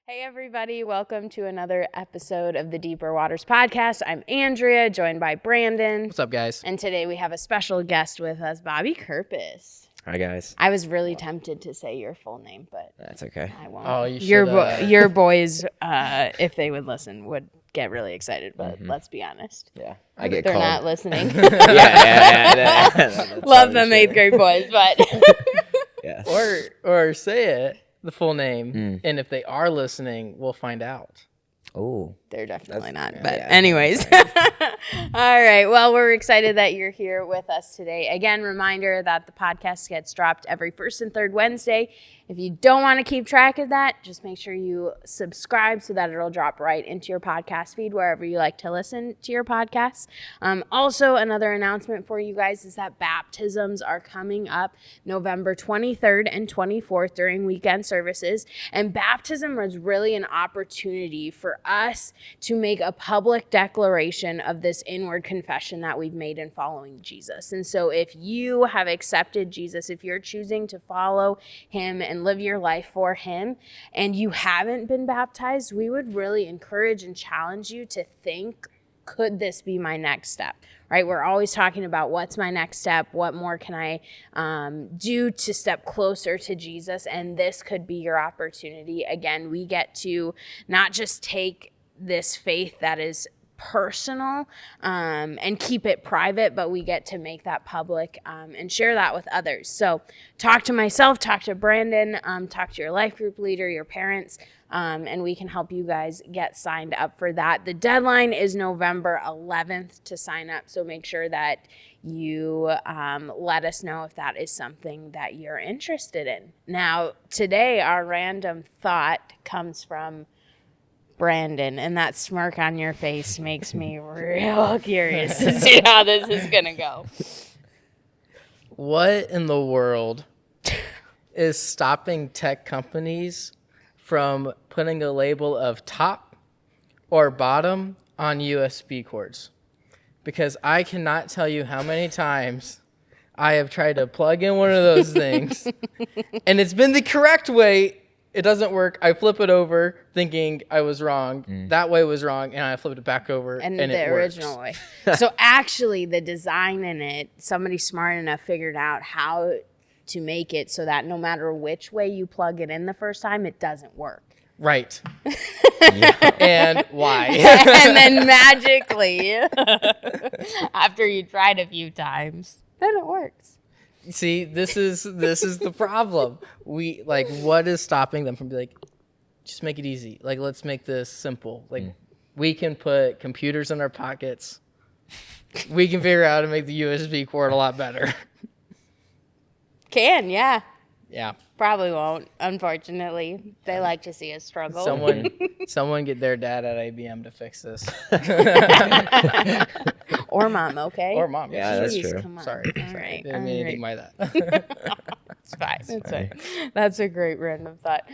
Hey everybody, welcome to another episode of the Deeper Waters podcast. I'm Andrea, joined by Brandon. What's up, guys? And today we have a special guest with us, Bobby Kirpas. Hi, guys. I was really tempted to say your full name, but That's okay. I won't. Oh, you should. Your boys, if they would listen, would get really excited, but let's be honest. Yeah, They're not listening. yeah. Love them 8th grade boys, but Yes. Or say it, the full name, and if they are listening, we'll find out. Oh, they're definitely not. yeah, But yeah, anyways. All right. Well, we're excited that you're here with us today. Again, reminder that the podcast gets dropped every first and third Wednesday. If you don't want to keep track of that, just make sure you subscribe so that it'll drop right into your podcast feed wherever you like to listen to your podcasts. Also, another announcement for you guys is that baptisms are coming up November 23rd and 24th during weekend services. And baptism was really an opportunity for us to make a public declaration of this inward confession that we've made in following Jesus. And so if you have accepted Jesus, if you're choosing to follow him and live your life for him, and you haven't been baptized, we would really encourage and challenge you to think, could this be my next step? Right? We're always talking about what's my next step? What more can I do to step closer to Jesus? And this could be your opportunity. Again, we get to not just take this faith that is personal and keep it private, but we get to make that public and share that with others. So talk to myself, talk to Brandon, talk to your life group leader, your parents, and we can help you guys get signed up for that. The deadline is November 11th to sign up, so make sure that you let us know if that is something that you're interested in. Now, today our random thought comes from Brandon, and that smirk on your face makes me real curious to see how this is gonna go. What in the world is stopping tech companies from putting a label of top or bottom on USB cords? Because I cannot tell you how many times I have tried to plug in one of those things, and it's been the correct way. It doesn't work. I flip it over thinking I was wrong. That way was wrong, and I flipped it back over, and the it original way. So actually, the design in it, somebody smart enough figured out how to make it so that no matter which way you plug it in the first time, it doesn't work. Right. And why? And then magically, after you tried a few times, then it works. See, this is the problem. We what is stopping them from being like, just make it easy. Like, let's make this simple. Like, we can put computers in our pockets. We can figure out how to make the USB cord a lot better. Yeah. Yeah. Probably won't, unfortunately. They like to see us struggle. Someone get their dad at IBM to fix this. Or mom, okay? Or mom. Yeah, that's Jeez, true. Come on. Sorry. All right. Didn't mean anything by that. It's fine. It's fine. That's a great random thought.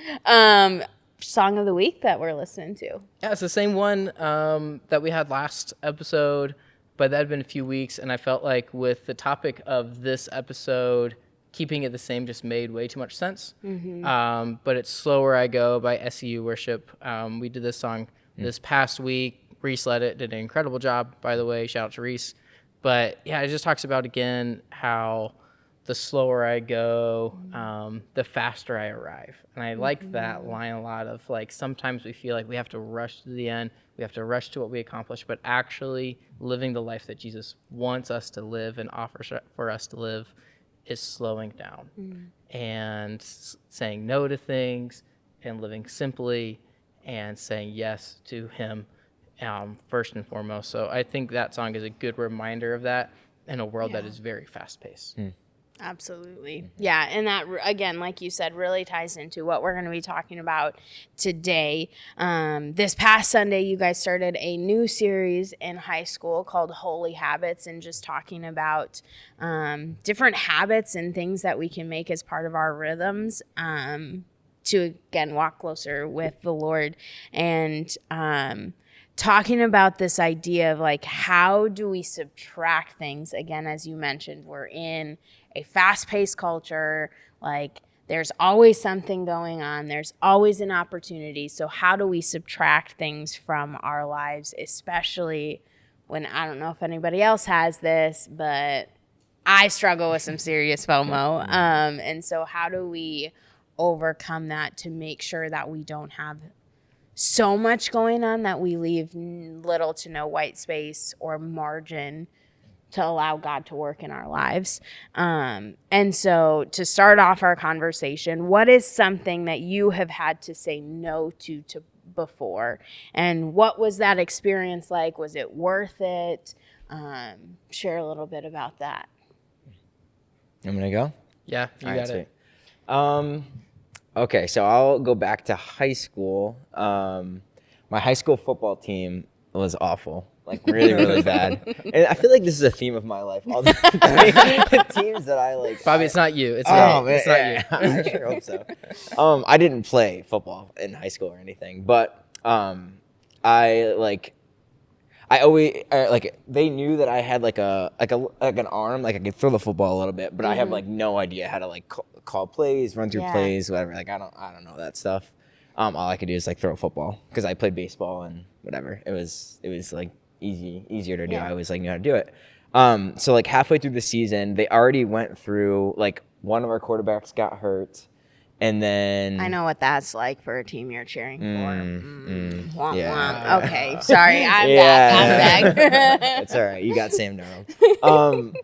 Song of the week that we're listening to. Yeah, it's the same one that we had last episode, but that had been a few weeks, and I felt like with the topic of this episode, keeping it the same just made way too much sense. But it's Slower I Go by SEU Worship. We did this song this past week. Reese led it, did an incredible job, by the way. Shout out to Reese. But yeah, it just talks about, again, how the slower I go, the faster I arrive. And I like that line a lot of, like, sometimes we feel like we have to rush to the end. We have to rush to what we accomplish, but actually living the life that Jesus wants us to live and offers for us to live is slowing down and saying no to things and living simply and saying yes to him first and foremost. So I think that song is a good reminder of that in a world that is very fast-paced. Absolutely. Yeah, and that, again, like you said, really ties into what we're going to be talking about today. This past Sunday, you guys started a new series in high school called Holy Habits, and just talking about different habits and things that we can make as part of our rhythms to, again, walk closer with the Lord. And talking about this idea of, like, how do we subtract things? Again, as you mentioned, we're in a fast-paced culture. Like, there's always something going on. There's always an opportunity. So how do we subtract things from our lives, especially when, I don't know if anybody else has this, but I struggle with some serious FOMO. And so how do we overcome that to make sure that we don't have so much going on that we leave little to no white space or margin to allow God to work in our lives. And so to start off our conversation, what is something that you have had to say no to before? And what was that experience like? Was it worth it? Share a little bit about that. I'm going to go? Yeah, you All right, got it. sweet. Okay, so I'll go back to high school. My high school football team was awful, like really, really bad. And I feel like this is a theme of my life. All the teams that I like. Bobby, it's not you. It's Oh, me. man, It's not yeah, you. I sure hope so. I didn't play football in high school or anything, but I always like they knew that I had like an arm, like I could throw the football a little bit, but I have like no idea how to like call plays, run through plays, whatever. Like I don't know that stuff. All I could do is like throw a football because I played baseball and whatever. It was like easier to do. I always like knew how to do it. So like halfway through the season, they already went through like one of our quarterbacks got hurt. And then I know what that's like for a team you're cheering for. Womp yeah. womp. Okay, sorry, I'm Yeah. back. It's all right. You got Sam Darnold.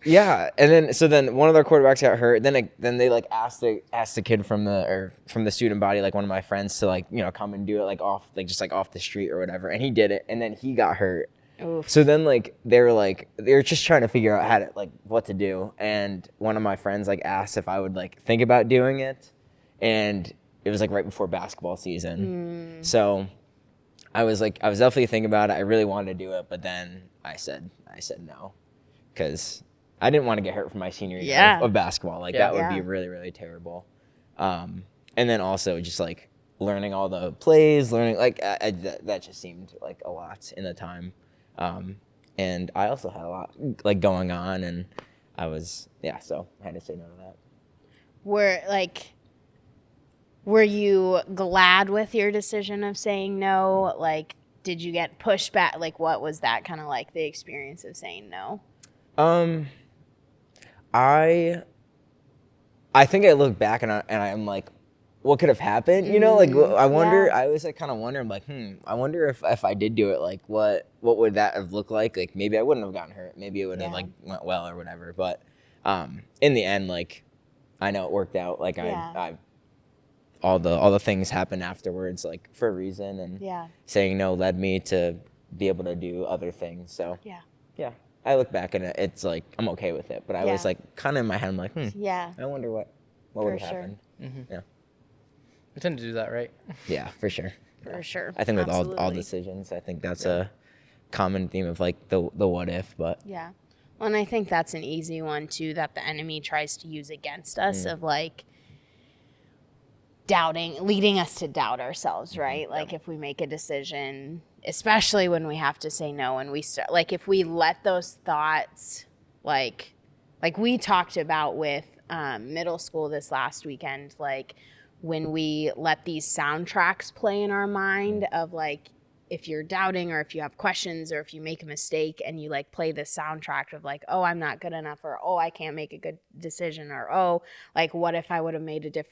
Yeah, and then one of their quarterbacks got hurt. Then they like asked the kid from the student body, like one of my friends, to like come and do it like off the street or whatever. And he did it, and then he got hurt. Oof. So then like they were just trying to figure out how to like what to do. And one of my friends like asked if I would like think about doing it, and it was like right before basketball season. So I was definitely thinking about it. I really wanted to do it, but then I said no because I didn't want to get hurt for my senior year of basketball. Like that would be really, really terrible. And then also just like learning all the plays, that just seemed like a lot in the time. And I also had a lot like going on, and so I had to say no to that. Were you glad with your decision of saying no? Like, did you get pushback? Like, what was that kind of like the experience of saying no? I think I look back and I'm like, what could have happened? Like I wonder. Yeah. I always like kind of wonder. I'm like, I wonder if I did do it, like what would that have looked like? Like maybe I wouldn't have gotten hurt. Maybe it would have like went well or whatever. But in the end, like I know it worked out. Like I all the things happened afterwards, like for a reason. And saying no led me to be able to do other things. So yeah. I look back and it's like I'm okay with it, but I was like kind of in my head. I'm like, I wonder what would have happened. Mm-hmm. Yeah, We tend to do that, right? yeah, for sure. For sure. I think with all Absolutely. decisions, I think that's a common theme of like the what if, but Yeah. Well, and I think that's an easy one too that the enemy tries to use against us of like leading us to doubt ourselves, right? Like if we make a decision, especially when we have to say no, and we start, like if we let those thoughts, like we talked about with middle school this last weekend, like when we let these soundtracks play in our mind of like, if you're doubting or if you have questions or if you make a mistake and you like play this soundtrack of like, oh, I'm not good enough, or oh, I can't make a good decision, or oh, like what if I would have made a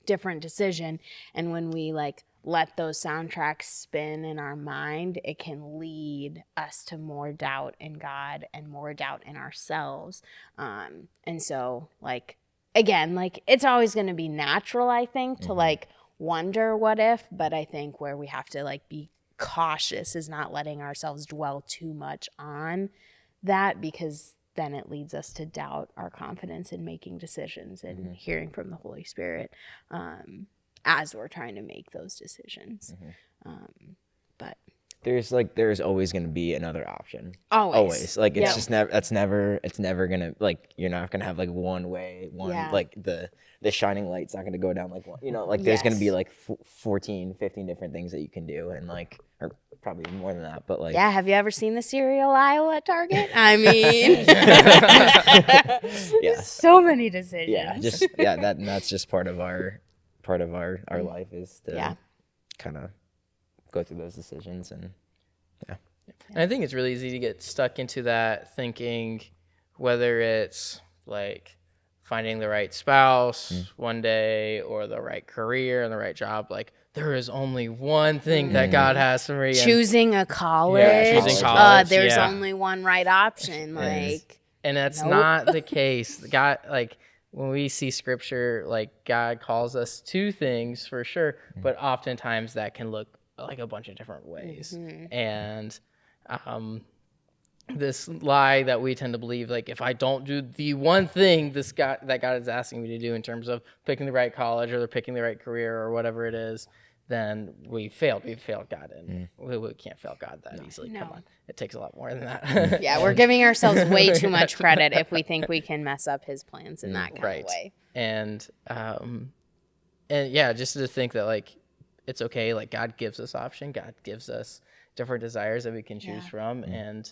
different decision? And when we like let those soundtracks spin in our mind, it can lead us to more doubt in God and more doubt in ourselves. And so like, again, like it's always going to be natural, I think, to like wonder what if, but I think where we have to like be cautious is not letting ourselves dwell too much on that, because then it leads us to doubt our confidence in making decisions and hearing from the Holy Spirit as we're trying to make those decisions. But there's always going to be another option. Always. Like it's just it's never going to, like you're not going to have like one way, like the shining light's not going to go down like one, like there's going to be like 14, 15 different things that you can do, and like, or probably more than that, but like Yeah, have you ever seen the cereal aisle at Target? I mean, yeah, so many decisions. that's just part of our life is to Yeah. kind of go through those decisions. And And I think it's really easy to get stuck into that thinking, whether it's like finding the right spouse one day or the right career and the right job, like there is only one thing that God has for me. Choosing a college. choosing college, There's yeah. only one right option. Like, And that's Nope. not the case. God, like when we see scripture, like God calls us to things for sure, but oftentimes that can look like a bunch of different ways. And this lie that we tend to believe, like if I don't do the one thing that God is asking me to do in terms of picking the right college or picking the right career or whatever it is, then we failed. We failed God, and we can't fail God that easily. No. Come on, it takes a lot more than that. yeah, we're giving ourselves way too much credit if we think we can mess up his plans in that kind of way. And yeah, just to think that like it's okay. Like God gives us option. God gives us different desires that we can choose from, and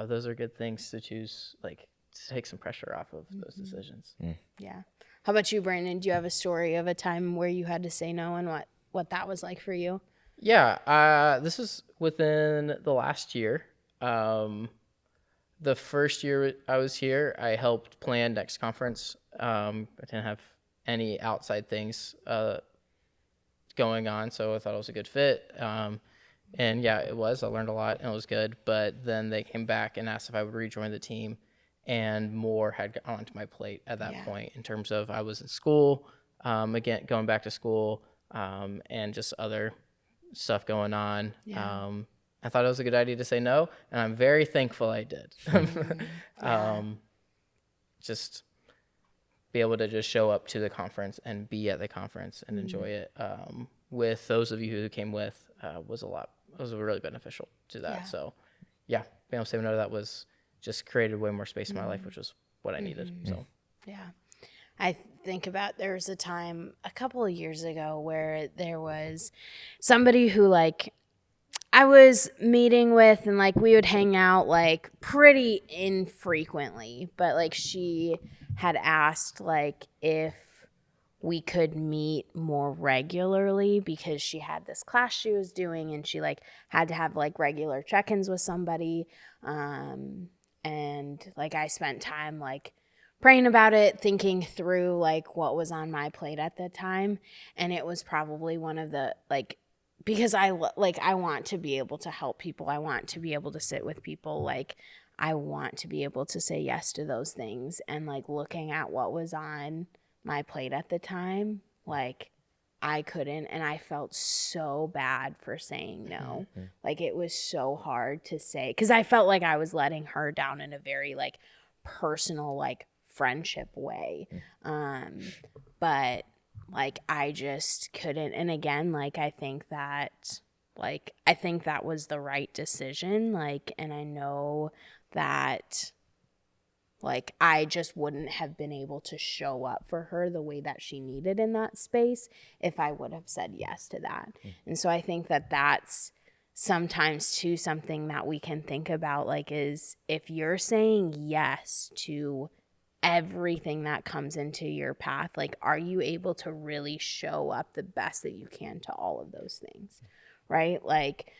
those are good things to choose. Like to take some pressure off of those decisions. Yeah. How about you, Brandon? Do you have a story of a time where you had to say no and what that was like for you? Yeah, this is within the last year. The first year I was here, I helped plan next conference. I didn't have any outside things going on, so I thought it was a good fit. And yeah, it was. I learned a lot, and it was good. But then they came back and asked if I would rejoin the team, and more had gone onto my plate at that point in terms of I was in school, again, going back to school, and just other stuff going on. I thought it was a good idea to say no, and I'm very thankful I did. Just be able to just show up to the conference and be at the conference and enjoy it with those of you who came with was really beneficial to that. So yeah, being able to say no to that was just created way more space in my life, which was what I needed. So yeah, I think about there was a time a couple of years ago where there was somebody who like I was meeting with, and like we would hang out like pretty infrequently, but like she had asked like if we could meet more regularly because she had this class she was doing, and she like had to have like regular check-ins with somebody. And like I spent time like praying about it, thinking through like what was on my plate at the time, and it was probably one of the like, because I want to be able to help people. I want to be able to sit with people. Like I want to be able to say yes to those things. And like looking at what was on my plate at the time, like I couldn't, and I felt so bad for saying no. Like it was so hard to say, because I felt like I was letting her down in a very like personal like friendship way. But like I just couldn't. And again, like I think that was the right decision. Like, and I know that like I just wouldn't have been able to show up for her the way that she needed in that space if I would have said yes to that. And so I think that that's sometimes too something that we can think about, like, is if you're saying yes to everything that comes into your path, like, are you able to really show up the best that you can to all of those things, right? Like,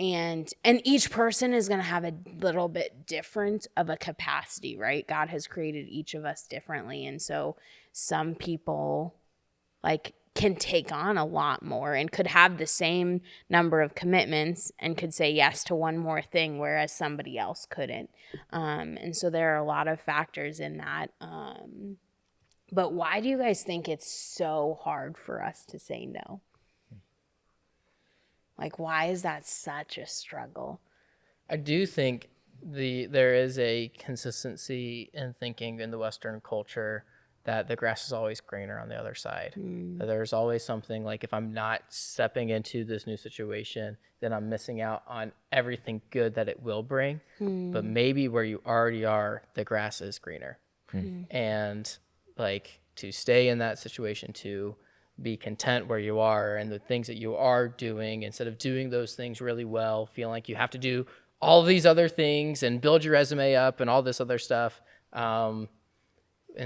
and each person is going to have a little bit different of a capacity, right? God has created each of us differently. And so some people like can take on a lot more and could have the same number of commitments and could say yes to one more thing, whereas somebody else couldn't. And so there are a lot of factors in that. But why do you guys think it's so hard for us to say no? Like, why is that such a struggle? I do think there is a consistency in thinking in the Western culture that the grass is always greener on the other side. There's always something like, if I'm not stepping into this new situation, then I'm missing out on everything good that it will bring. But maybe where you already are, the grass is greener. And like to stay in that situation, to be content where you are and the things that you are doing, instead of doing those things really well, feeling like you have to do all these other things and build your resume up and all this other stuff. And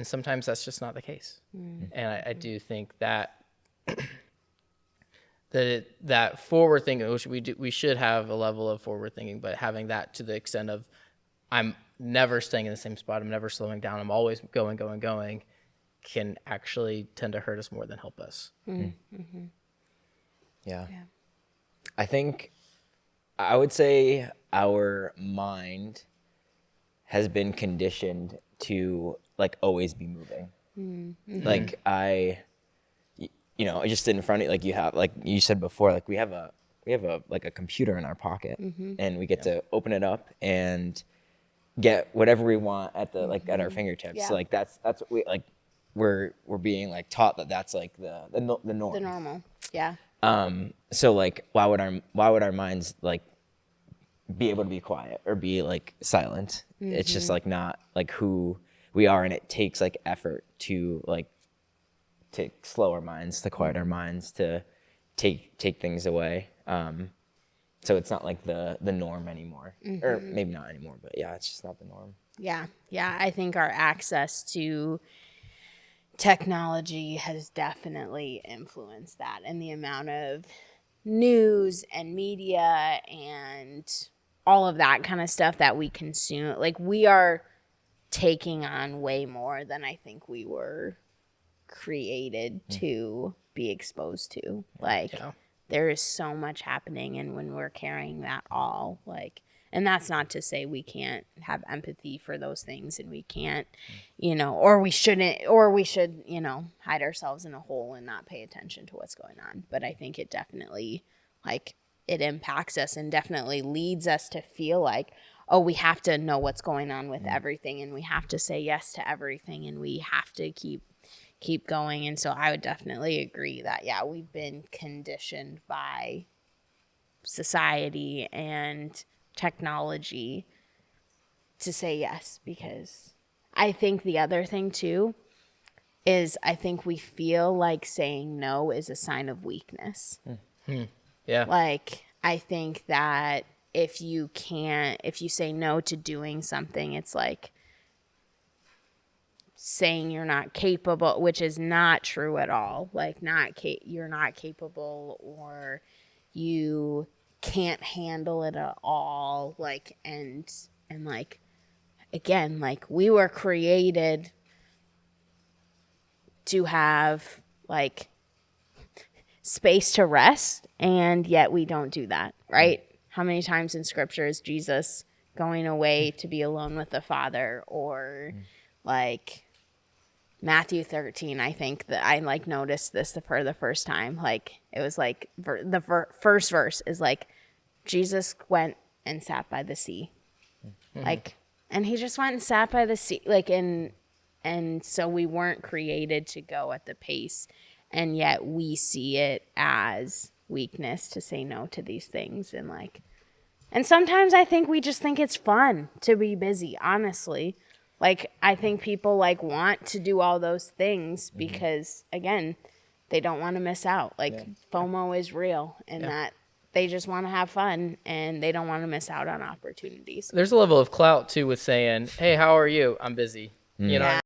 sometimes that's just not the case. And I do think that that forward thinking, which we should have a level of forward thinking, but having that to the extent of I'm never staying in the same spot, I'm never slowing down, I'm always going, can actually tend to hurt us more than help us. Yeah. I think I would say our mind has been conditioned to like always be moving. Like you know, just in front of you, like you have, like you said before, like we have a like a computer in our pocket, and we get to open it up and get whatever we want at the like at our fingertips. Yeah. So, like that's what we like. We're being like taught that that's like the norm. The normal. Yeah. So like why would our minds like be able to be quiet or be like silent? It's just like not like who we are, and it takes like effort to like to slow our minds, to quiet our minds, to take things away. So it's not like the norm anymore, or maybe not anymore, but yeah, it's just not the norm. Yeah. I think our access to technology has definitely influenced that, and the amount of news and media and all of that kind of stuff that we consume. Like, we are taking on way more than I think we were created to be exposed to. Like, there is so much happening, and when we're carrying that all, like, and that's not to say we can't have empathy for those things, and we can't, you know, or we shouldn't, or we should, you know, hide ourselves in a hole and not pay attention to what's going on. But I think it definitely, like, it impacts us and definitely leads us to feel like, oh, we have to know what's going on with everything, and we have to say yes to everything, and we have to keep going. And so I would definitely agree that, yeah, we've been conditioned by society and technology to say yes, because I think the other thing too is I think we feel like saying no is a sign of weakness. Yeah. Like, I think that if you say no to doing something, it's like saying you're not capable, which is not true at all. Like, you're not capable, or you can't handle it at all. Like, and like, again, like, we were created to have like space to rest, and yet we don't do that, right? How many times in scripture is Jesus going away to be alone with the Father? Or like Matthew 13, I think that I like noticed this for the first time. Like, it was like the first verse is like, Jesus went and sat by the sea. Like, and he just went and sat by the sea. Like, and so we weren't created to go at the pace, and yet we see it as weakness to say no to these things. And like, and sometimes I think we just think it's fun to be busy, honestly. Like, I think people like want to do all those things because, again, they don't want to miss out. Like, FOMO is real, and that they just want to have fun, and they don't want to miss out on opportunities. There's a level of clout too with saying, "Hey, how are you? I'm busy." You know.